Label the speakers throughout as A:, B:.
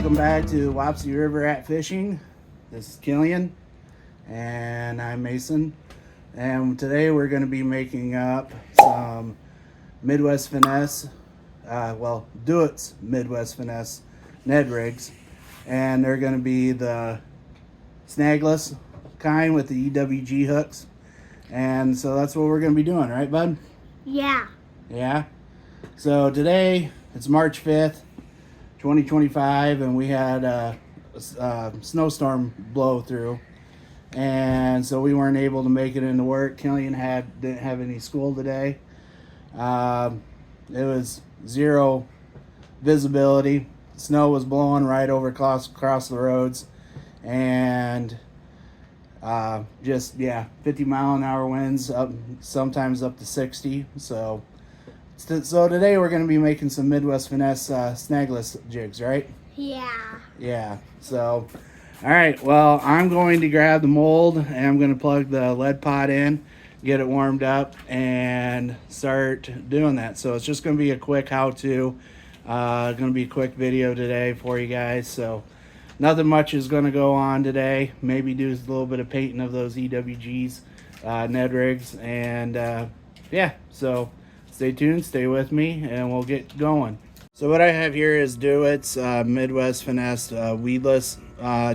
A: Welcome back to Wapsie River at Fishing. This is Killian and I'm Mason, and today we're going to be making up some Midwest Finesse, Duett's Midwest Finesse Ned Rigs, and they're going to be the snagless kind with the EWG hooks, and so that's what we're going to be doing, right bud?
B: Yeah.
A: Yeah. So today it's March 5th 2025, and we had a snowstorm blow through, and so we weren't able to make it into work. Killian didn't have any school today. It was zero visibility. Snow was blowing right over across the roads, and 50-mile-an-hour winds, sometimes up to 60. So today we're going to be making some Midwest Finesse snagless jigs, right? Yeah. So, all right. Well, I'm going to grab the mold and I'm going to plug the lead pot in, get it warmed up, and start doing that. So it's just going to be a quick how-to. Going to be a quick video today for you guys. So nothing much is going to go on today. Maybe do a little bit of painting of those EWGs, Ned rigs, and yeah. So stay tuned, stay with me, and we'll get going. So what I have here is Duett's Midwest Finesse Weedless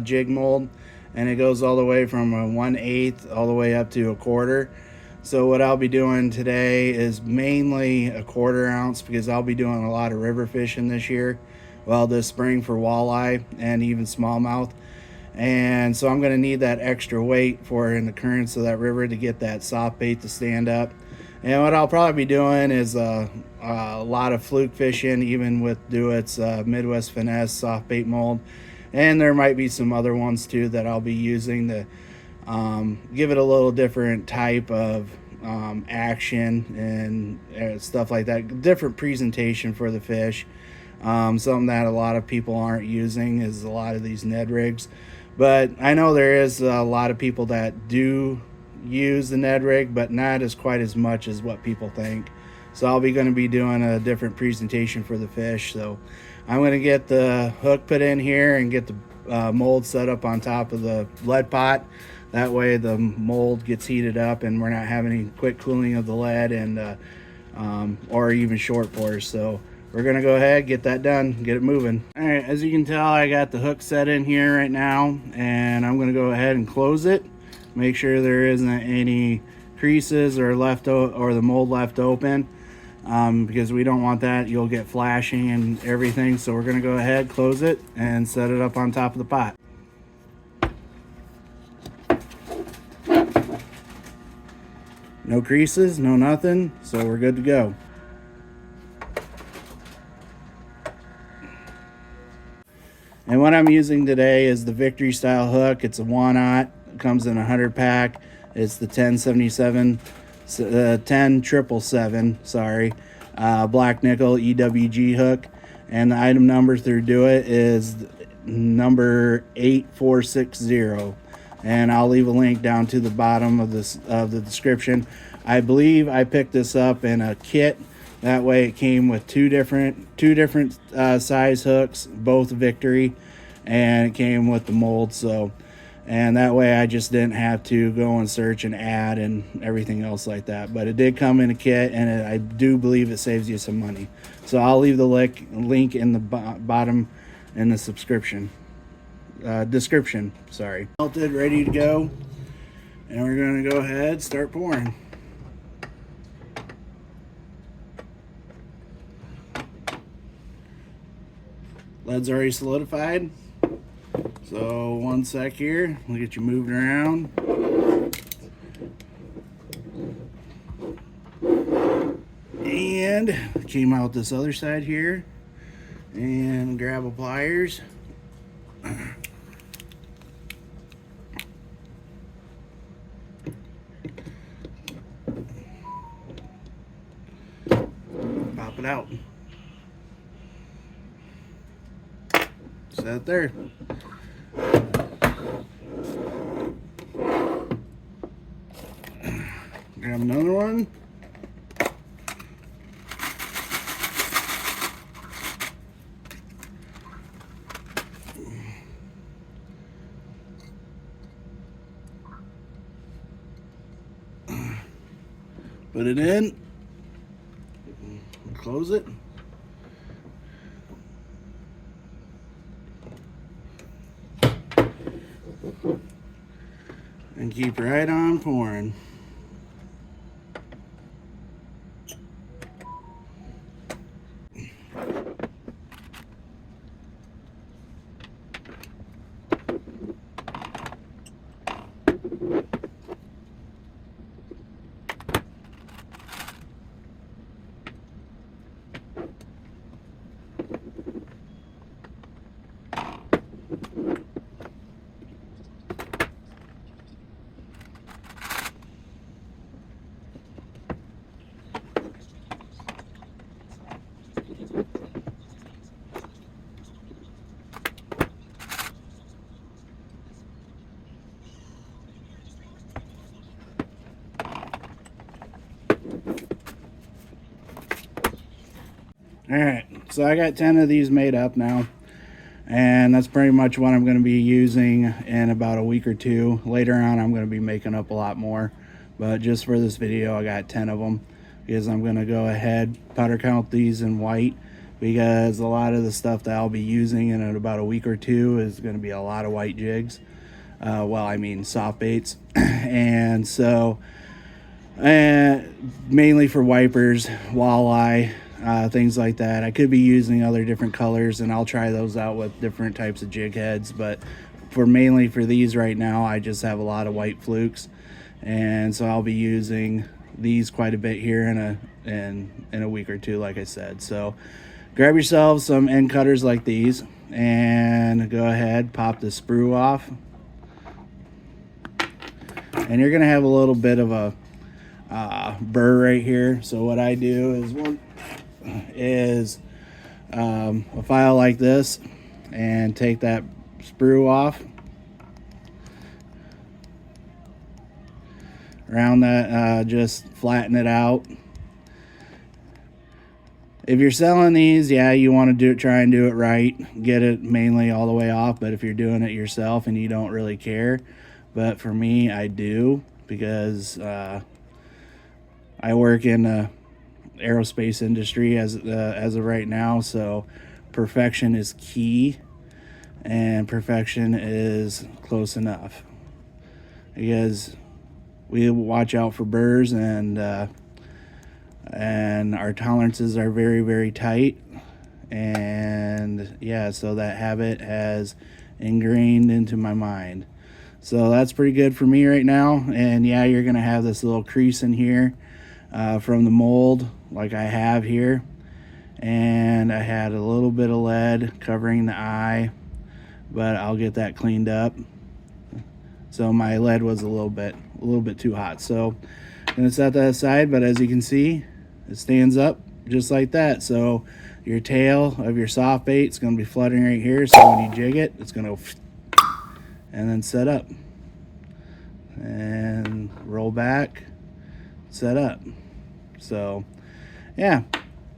A: jig mold, and it goes all the way from a 1/8 all the way up to a 1/4. So what I'll be doing today is mainly a 1/4 ounce, because I'll be doing a lot of river fishing this year. Well, this spring for walleye and even smallmouth. And so I'm going to need that extra weight for in the currents of that river to get that soft bait to stand up. And what I'll probably be doing is a lot of fluke fishing, even with Duett's Midwest Finesse soft bait mold. And there might be some other ones too that I'll be using to give it a little different type of action and stuff like that. Different presentation for the fish. Something that a lot of people aren't using is a lot of these Ned rigs. But I know there is a lot of people that do use the Ned rig, but not as quite as much as what people think. So I'll be going to be doing a different presentation for the fish. So I'm going to get the hook put in here and get the mold set up on top of the lead pot. That way the mold gets heated up and we're not having any quick cooling of the lead and or even short pours. So we're going to go ahead, get that done, get it moving. All right, as you can tell, I got the hook set in here right now, and I'm going to go ahead and close it. Make sure there isn't any creases or the mold left open, because we don't want that. You'll get flashing and everything. So we're going to go ahead, close it, and set it up on top of the pot. No creases, no nothing, so we're good to go. And what I'm using today is the Victory style hook. It's a 1/0. It comes in a 100 pack. It's the 10777, sorry, black nickel EWG hook, and the item number through Duett is number 8460. And I'll leave a link down to the bottom of the description. I believe I picked this up in a kit. That way it came with two different size hooks, both Victory, and it came with the mold. So, and that way I just didn't have to go and search and add and everything else like that. But it did come in a kit, and I do believe it saves you some money. So I'll leave the link in the bottom in the description. Sorry. Melted, ready to go, and we're going to go ahead, start pouring. Lead's already solidified, so 1 sec here. We'll get you moving around. And came out this other side here, and grab a pliers. Pop it out. Set there. Grab another one. Put it in, close it. And keep right on pouring. Alright, so I got 10 of these made up now, and that's pretty much what I'm going to be using in about a week or two. Later on I'm going to be making up a lot more, but just for this video I got 10 of them because I'm going to go ahead powder count these in white, because a lot of the stuff that I'll be using in about a week or two is going to be a lot of white jigs. Well, I mean soft baits. And so mainly for wipers, walleye, things like that. I could be using other different colors, and I'll try those out with different types of jig heads, but mainly for these right now I just have a lot of white flukes, and so I'll be using these quite a bit here in a week or two, like I said. So grab yourselves some end cutters like these and go ahead, pop the sprue off, and you're gonna have a little bit of a burr right here. So what I do is a file like this and take that sprue off around that, just flatten it out. If you're selling these, yeah, you want to try and do it right, get it mainly all the way off. But if you're doing it yourself and you don't really care, but for me I do, because I work in the aerospace industry as of right now, so perfection is key, and perfection is close enough, because we watch out for burrs, and our tolerances are very, very tight. And yeah, so that habit has ingrained into my mind. So that's pretty good for me right now. And yeah, you're gonna have this little crease in here from the mold like I have here, and I had a little bit of lead covering the eye, but I'll get that cleaned up. So my lead was a little bit too hot, so I'm gonna set that aside. But as you can see, it stands up just like that. So your tail of your soft bait is going to be fluttering right here, so when you jig it, it's going to and then set up and roll back, set up. So yeah,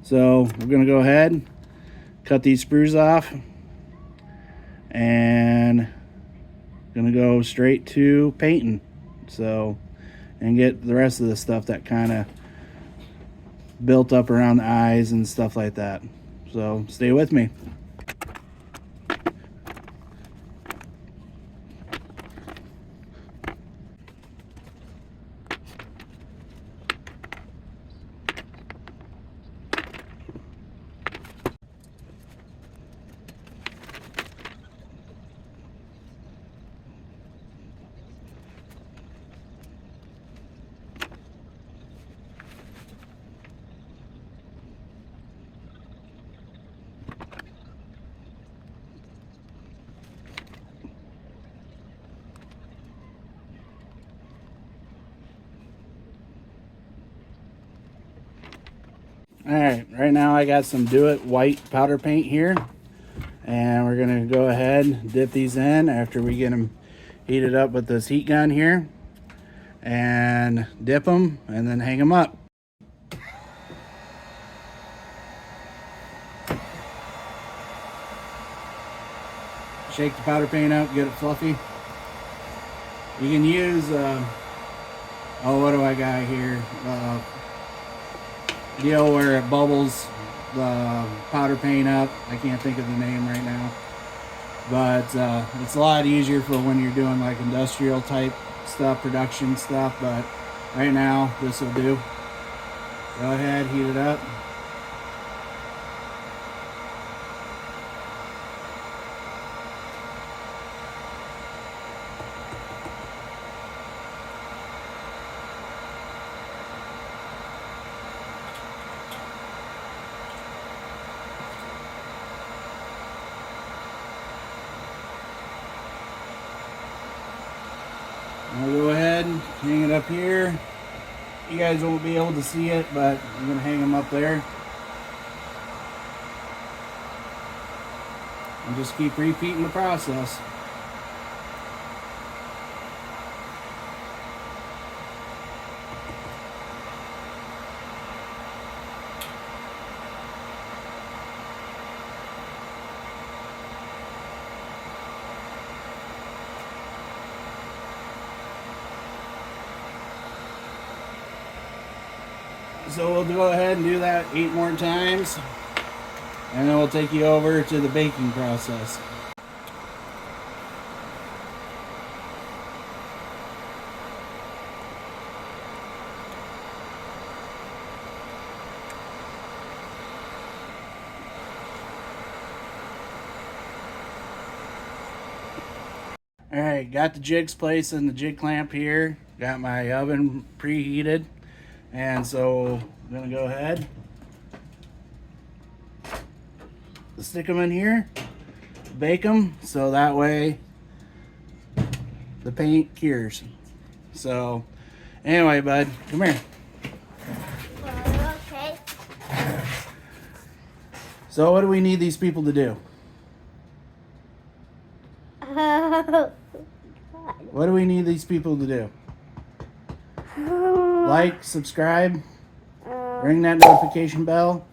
A: so we're going to go ahead, cut these sprues off, and going to go straight to painting, so, and get the rest of the stuff that kind of built up around the eyes and stuff like that. So stay with me. Alright, right now I got some Do It white powder paint here, and we're going to go ahead and dip these in after we get them heated up with this heat gun here, and dip them and then hang them up. Shake the powder paint out, get it fluffy. You can use, oh, what do I got here? deal where it bubbles the powder paint up. I can't think of the name right now, but it's a lot easier for when you're doing like industrial type stuff, production stuff. But right now this will do. Go ahead, heat it up. I'll go ahead and hang it up here. You guys won't be able to see it, but I'm going to hang them up there. And just keep repeating the process. So we'll go ahead and do that 8 more times, and then we'll take you over to the baking process. Alright, got the jigs placed in the jig clamp here. Got my oven preheated. And so I'm going to go ahead, stick them in here, bake them, so that way the paint cures. So anyway, bud, come here.
B: Okay.
A: So what do we need these people to do? What do we need these people to do? Like, subscribe, ring that notification bell,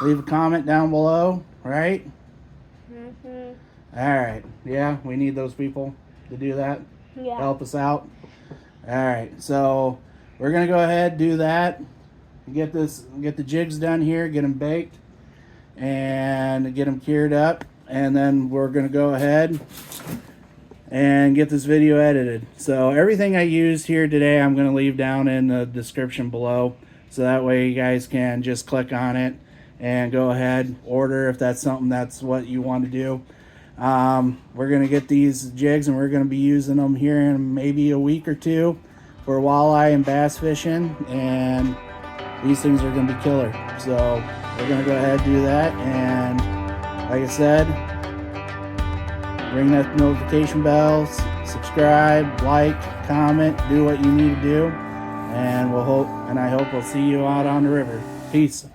A: leave a comment down below, right? Alright, yeah, we need those people to do that.
B: Yeah.
A: Help us out. Alright, so we're going to go ahead, do that, get the jigs done here, get them baked, and get them cured up, and then we're going to go ahead and get this video edited. So everything I used here today I'm going to leave down in the description below, so that way you guys can just click on it and go ahead, order if that's something that's what you want to do. We're going to get these jigs and we're going to be using them here in maybe a week or two for walleye and bass fishing, and these things are going to be killer. So we're going to go ahead and do that, and like I said, ring that notification bell, subscribe, like, comment, do what you need to do, and I hope we'll see you out on the river. Peace.